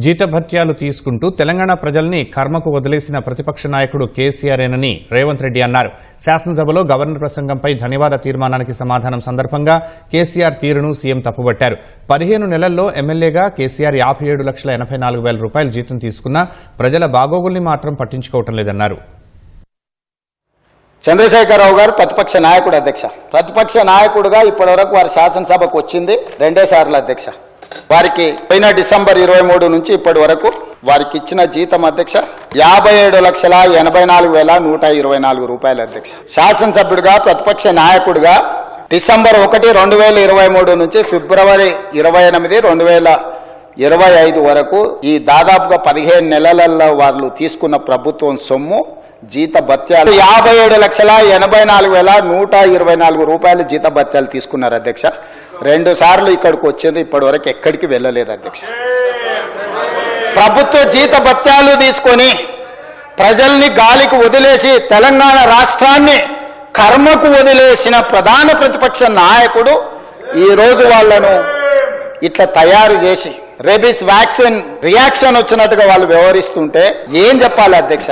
జీతభత్యాలు తీసుకుంటూ తెలంగాణ ప్రజల్ని కర్మకు వదిలేసిన ప్రతిపక్ష నాయకుడు కేసీఆర్ఏనని రేవంత్ రెడ్డి అన్నారు. శాసనసభలో గవర్నర్ ప్రసంగంపై ధన్యవాద తీర్మానానికి సమాధానం సందర్భంగా కేసీఆర్ తీరును సీఎం తప్పుబట్టారు. 15 నెలల్లో ఎమ్మెల్యేగా కేసీఆర్ 57,84,000 రూపాయల జీతం తీసుకున్నా ప్రజల బాగోగుల్ని మాత్రం పట్టించుకోవటం లేదన్నారు. చంద్రశేఖరరావు గారు ప్రతిపక్ష నాయకుడు అధ్యక్ష. ప్రతిపక్ష నాయకుడుగా ఇప్పటివరకు వారి శాసనసభకు వచ్చింది 2 సార్లు అధ్యక్ష. వారికి పోయిన డిసెంబర్ 23 నుంచి ఇప్పటి వరకు వారికి ఇచ్చిన జీతం అధ్యక్ష 57,84,124 రూపాయలు అధ్యక్ష. శాసనసభ్యుడిగా ప్రతిపక్ష నాయకుడిగా డిసెంబర్ 1, 2023 నుంచి ఫిబ్రవరి 28, 2025 వరకు ఈ దాదాపుగా 15 నెలలలో వాళ్ళు తీసుకున్న ప్రభుత్వం సొమ్ము జీత భత్యాలు 57,84,124 రూపాయలు జీత భత్యాలు తీసుకున్నారు అధ్యక్ష. 2 సార్లు ఇక్కడికి వచ్చింది, ఇప్పటి వరకు ఎక్కడికి వెళ్ళలేదు అధ్యక్ష. ప్రభుత్వ జీత భత్యాలు తీసుకొని ప్రజల్ని గాలికి వదిలేసి తెలంగాణ రాష్ట్రాన్ని కర్మకు వదిలేసిన ప్రధాన ప్రతిపక్ష నాయకుడు ఈరోజు వాళ్లను ఇట్లా తయారు చేసి రేబీస్ వ్యాక్సిన్ రియాక్షన్ వచ్చినట్టుగా వాళ్ళు వ్యవహరిస్తుంటే ఏం చెప్పాలి అధ్యక్ష?